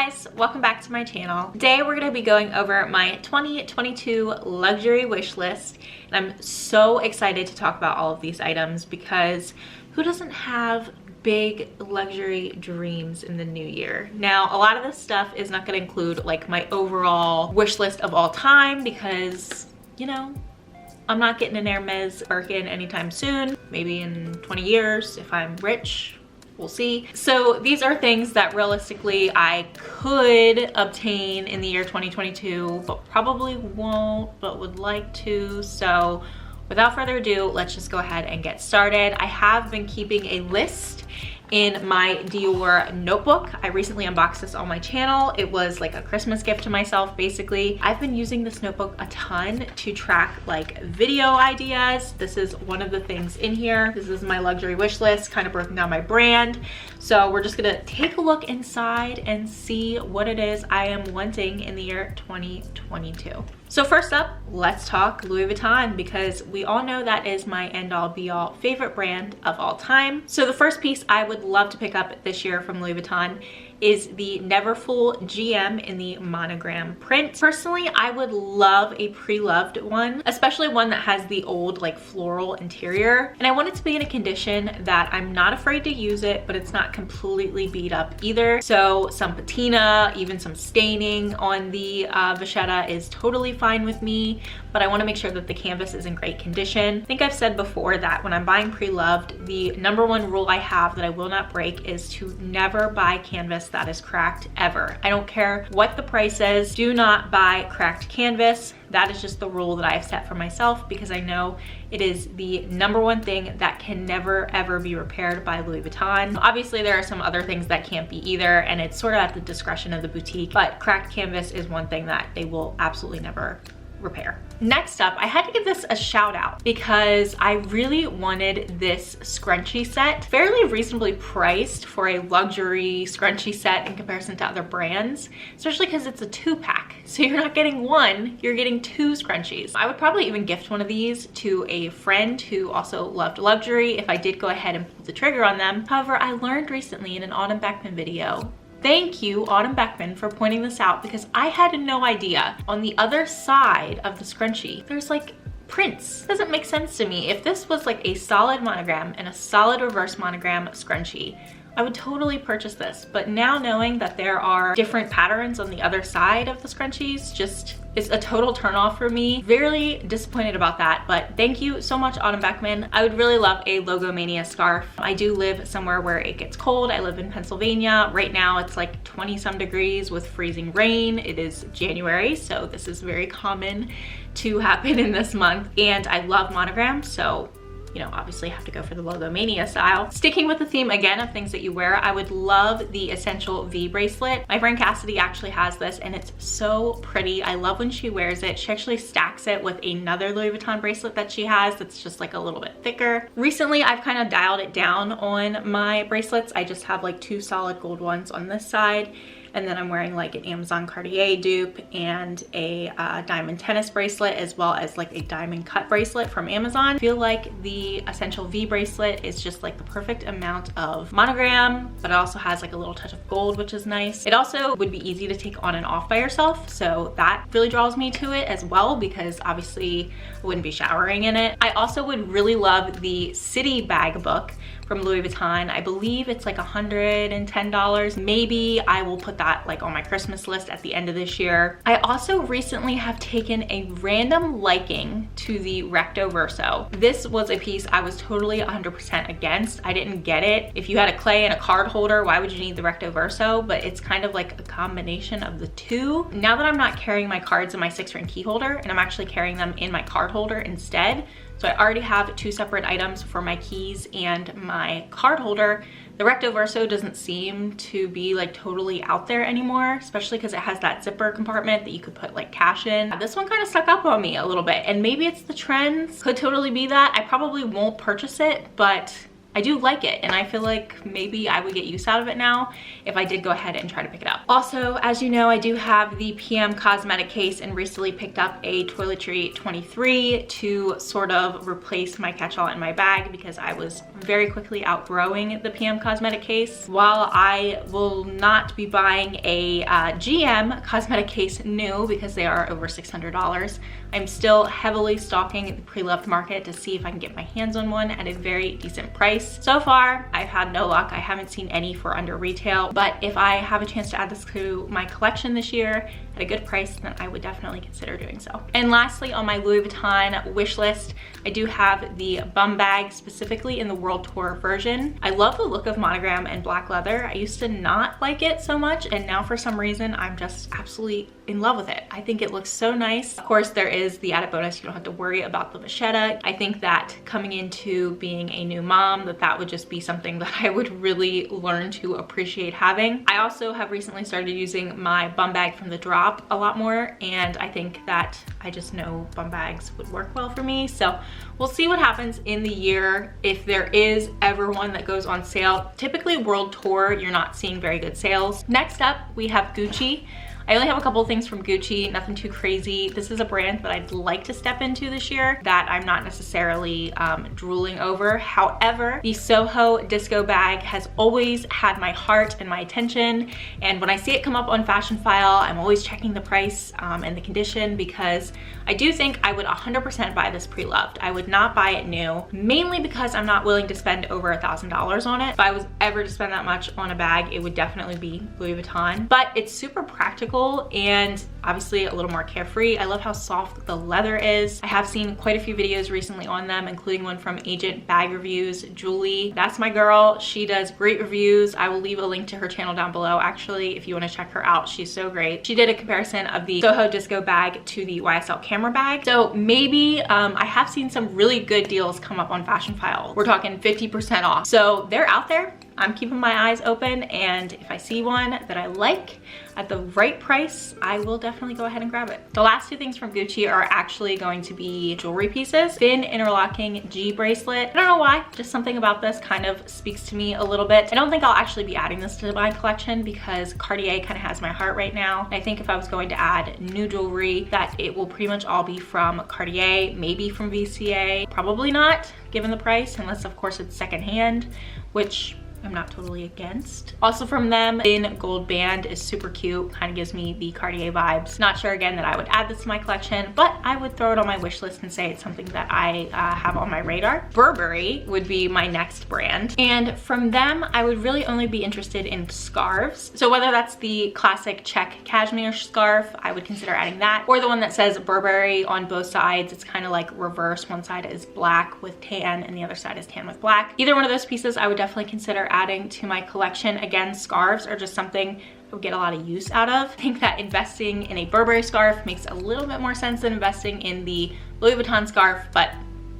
guys, welcome back to my channel. Today we're going to be going over my 2022 luxury wish list, and I'm so excited to talk about all of these items because who doesn't have big luxury dreams in the new year? Now, a lot of this stuff is not going to include like my overall wish list of all time because, you know, I'm not getting an Hermes Birkin anytime soon. Maybe in 20 years if I'm rich. We'll see. So these are things that realistically I could obtain in the year 2022, but probably won't, but would like to. So without further ado, let's just go ahead and get started. I have been keeping a list in my Dior notebook. I recently unboxed this on my channel. It was like a Christmas gift to myself, basically. I've been using this notebook a ton to track like video ideas. This is one of the things in here. This is my luxury wish list, kind of broken down my brand. So we're just gonna take a look inside and see what it is I am wanting in the year 2022. So first up, let's talk Louis Vuitton because we all know that is my end-all be-all favorite brand of all time. So the first piece I would love to pick up this year from Louis Vuitton is the Neverfull GM in the monogram print. Personally, I would love a pre-loved one, especially one that has the old like floral interior. And I want it to be in a condition that I'm not afraid to use it, but it's not completely beat up either. So some patina, even some staining on the vachetta is totally fine with me, but I want to make sure that the canvas is in great condition. I think I've said before that when I'm buying pre-loved, the #1 rule I have that I will not break is to never buy canvas that is cracked ever. I don't care what the price is, do not buy cracked canvas. That is just the rule that I have set for myself because I know it is the #1 thing that can never ever be repaired by Louis Vuitton. Obviously there are some other things that can't be either, and it's sort of at the discretion of the boutique, but cracked canvas is one thing that they will absolutely never repair. Next up, I had to give this a shout out because I really wanted this scrunchie set, fairly reasonably priced for a luxury scrunchie set in comparison to other brands, especially because it's a 2-pack. So you're not getting one, you're getting 2 scrunchies. I would probably even gift one of these to a friend who also loved luxury if I did go ahead and pull the trigger on them. However, I learned recently in an Autumn Beckman video. Thank you, Autumn Beckman, for pointing this out because I had no idea. On the other side of the scrunchie, there's like prints. Doesn't make sense to me. If this was like a solid monogram and a solid reverse monogram scrunchie, I would totally purchase this. But now knowing that there are different patterns on the other side of the scrunchies just is a total turnoff for me. Very disappointed about that, but thank you so much, Autumn Beckman. I would really love a Logomania scarf. I do live somewhere where it gets cold. I live in Pennsylvania. Right now it's like 20 some degrees with freezing rain. It is January, so this is very common to happen in this month. And I love monograms, so you know, obviously have to go for the Logomania style. Sticking with the theme again of things that you wear, I would love the Essential V bracelet. My friend Cassidy actually has this and it's so pretty. I love when she wears it. She actually stacks it with another Louis Vuitton bracelet that she has that's just like a little bit thicker. Recently, I've kind of dialed it down on my bracelets. I just have like 2 solid gold ones on this side. And then I'm wearing like an Amazon Cartier dupe and a diamond tennis bracelet, as well as like a diamond cut bracelet from Amazon. I feel like the Essential V bracelet is just like the perfect amount of monogram, but it also has like a little touch of gold, which is nice. It also would be easy to take on and off by yourself. So that really draws me to it as well, because obviously I wouldn't be showering in it. I also would really love the City bag book from Louis Vuitton. I believe it's like $110. Maybe I will put that like on my Christmas list at the end of this year. I also recently have taken a random liking to the Recto Verso. This was a piece I was totally 100% against. I didn't get it. If you had a clay and a card holder, why would you need the Recto Verso? But it's kind of like a combination of the two. Now that I'm not carrying my cards in my 6-ring key holder and I'm actually carrying them in my card holder instead, so I already have 2 separate items for my keys and my card holder. The Recto Verso doesn't seem to be like totally out there anymore, especially because it has that zipper compartment that you could put like cash in. This one kind of stuck up on me a little bit, and maybe it's the trends. Could totally be that. I probably won't purchase it, but I do like it, and I feel like maybe I would get use out of it now if I did go ahead and try to pick it up. Also, as you know, I do have the PM cosmetic case and recently picked up a Toiletry 23 to sort of replace my catch-all in my bag because I was very quickly outgrowing the PM cosmetic case. While I will not be buying a GM cosmetic case new because they are over $600, I'm still heavily stalking the pre-loved market to see if I can get my hands on one at a very decent price. So far, I've had no luck. I haven't seen any for under retail, but if I have a chance to add this to my collection this year at a good price, then I would definitely consider doing so. And lastly, on my Louis Vuitton wish list, I do have the bum bag, specifically in the World Tour version. I love the look of monogram and black leather. I used to not like it so much, and now for some reason, I'm just absolutely in love with it. I think it looks so nice. Of course, there is the added bonus, you don't have to worry about the vachetta. I think that coming into being a new mom, that would just be something that I would really learn to appreciate having. I also have recently started using my bum bag from the drop a lot more, and I think that I just know bum bags would work well for me. So we'll see what happens in the year if there is ever one that goes on sale. Typically World Tour, you're not seeing very good sales. Next up, we have Gucci. I only have a couple of things from Gucci, nothing too crazy. This is a brand that I'd like to step into this year that I'm not necessarily drooling over. However, the Soho disco bag has always had my heart and my attention. And when I see it come up on Fashion File, I'm always checking the price and the condition because I do think I would 100% buy this pre-loved. I would not buy it new, mainly because I'm not willing to spend over $1,000 on it. If I was ever to spend that much on a bag, it would definitely be Louis Vuitton. But it's super practical and obviously a little more carefree. I love how soft the leather is. I have seen quite a few videos recently on them, including one from Agent Bag Reviews, Julie. That's my girl. She does great reviews. I will leave a link to her channel down below, actually, if you want to check her out. She's so great. She did a comparison of the Soho Disco bag to the YSL camera bag. So maybe I have seen some really good deals come up on Fashion File. We're talking 50% off. So they're out there. I'm keeping my eyes open, and if I see one that I like at the right price, I will definitely go ahead and grab it. The last two things from Gucci are actually going to be jewelry pieces. Thin interlocking G bracelet. I don't know why, just something about this kind of speaks to me a little bit. I don't think I'll actually be adding this to my collection because Cartier kind of has my heart right now. I think if I was going to add new jewelry, that it will pretty much all be from Cartier, maybe from VCA. Probably not, given the price, unless of course it's secondhand, which I'm not totally against. Also from them, thin gold band is super cute. Kind of gives me the Cartier vibes. Not sure again that I would add this to my collection, but I would throw it on my wish list and say it's something that I have on my radar. Burberry would be my next brand. And from them, I would really only be interested in scarves. So whether that's the classic check cashmere scarf, I would consider adding that, or the one that says Burberry on both sides. It's kind of like reverse. One side is black with tan and the other side is tan with black. Either one of those pieces I would definitely consider adding to my collection. Again, scarves are just something I would get a lot of use out of. I think that investing in a Burberry scarf makes a little bit more sense than investing in the Louis Vuitton scarf, but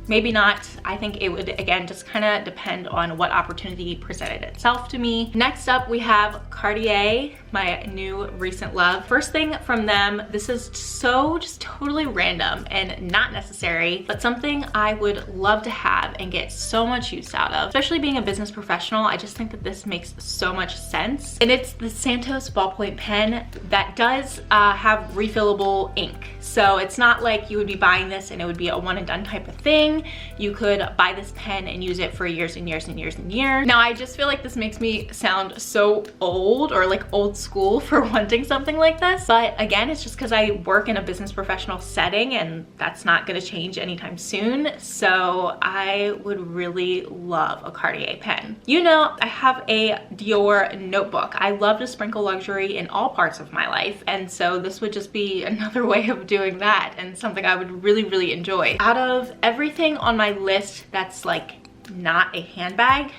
maybe not. I think it would, again, just kind of depend on what opportunity presented itself to me. Next up, we have Cartier, my new recent love. First thing from them, this is so just totally random and not necessary, but something I would love to have and get so much use out of. Especially being a business professional, I just think that this makes so much sense. And it's the Santos ballpoint pen that does have refillable ink. So it's not like you would be buying this and it would be a one and done type of thing. You could buy this pen and use it for years and years and years and years. Now, I just feel like this makes me sound so old or like old school for wanting something like this. But again, it's just because I work in a business professional setting and that's not gonna change anytime soon. So I would really love a Cartier pen. You know, I have a Dior notebook. I love to sprinkle luxury in all parts of my life. And so this would just be another way of doing that and something I would really, really enjoy. Out of everything on my list that's like not a handbag,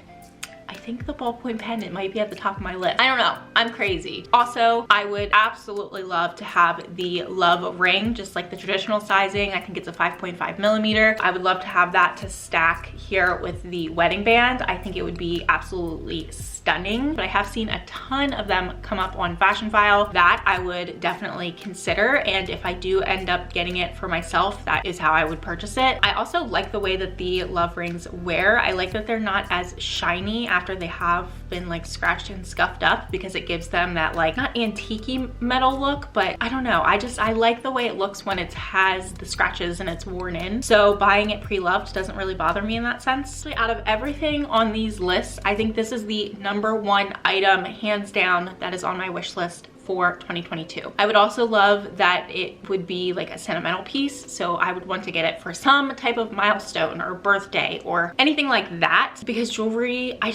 I think the ballpoint pen, it might be at the top of my list. I don't know, I'm crazy. Also, I would absolutely love to have the love ring, just like the traditional sizing. I think it's a 5.5 millimeter. I would love to have that to stack here with the wedding band. I think it would be absolutely stunning, but I have seen a ton of them come up on Fashion File that I would definitely consider, and if I do end up getting it for myself, that is how I would purchase it. I also like the way that the love rings wear. I like that they're not as shiny after they have been like scratched and scuffed up, because it gives them that like not antique-y metal look, but I don't know, I like the way it looks when it has the scratches and it's worn in. So buying it pre-loved doesn't really bother me in that sense. Out of everything on these lists, I think this is the number one item, hands down, that is on my wish list for 2022. I would also love that it would be like a sentimental piece, so I would want to get it for some type of milestone or birthday or anything like that, because jewelry, I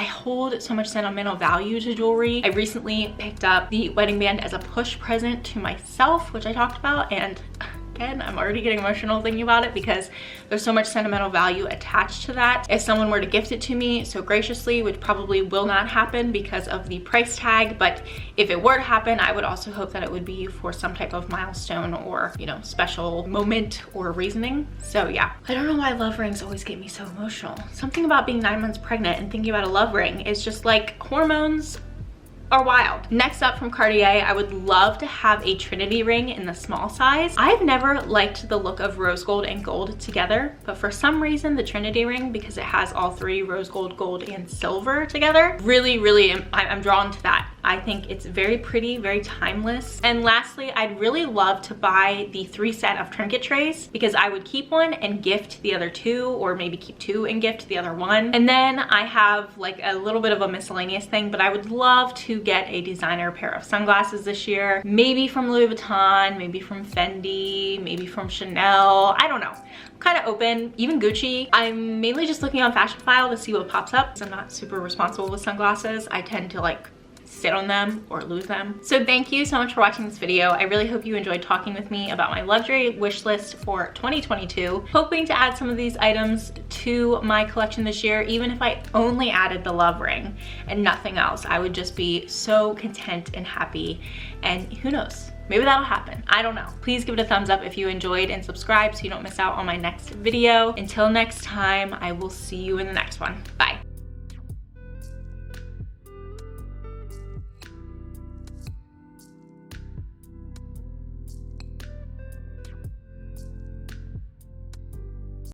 hold so much sentimental value to jewelry. I recently picked up the wedding band as a push present to myself, which I talked about, and again, I'm already getting emotional thinking about it because there's so much sentimental value attached to that. If someone were to gift it to me so graciously, which probably will not happen because of the price tag, but if it were to happen, I would also hope that it would be for some type of milestone or, you know, special moment or reasoning. So yeah, I don't know why love rings always get me so emotional. Something about being 9 months pregnant and thinking about a love ring is just like hormones are wild. Next up from Cartier, I would love to have a Trinity ring in the small size. I've never liked the look of rose gold and gold together, but for some reason the Trinity ring, because it has all three, rose gold, gold, and silver together, really I'm drawn to that. I think it's very pretty, very timeless. And lastly, I'd really love to buy the 3 set of trinket trays, because I would keep one and gift the other 2, or maybe keep 2 and gift the other 1. And then I have like a little bit of a miscellaneous thing, but I would love to get a designer pair of sunglasses this year, maybe from Louis Vuitton, maybe from Fendi, maybe from Chanel. I don't know. I'm kind of open, even Gucci. I'm mainly just looking on Fashion File to see what pops up. I'm not super responsible with sunglasses. I tend to like sit on them or lose them. So thank you so much for watching this video. I really hope you enjoyed talking with me about my luxury wish list for 2022. Hoping to add some of these items to my collection this year. Even if I only added the love ring and nothing else, I would just be so content and happy. And who knows, maybe that'll happen. I don't know. Please give it a thumbs up if you enjoyed, and subscribe so you don't miss out on my next video. Until next time, I will see you in the next one. Bye.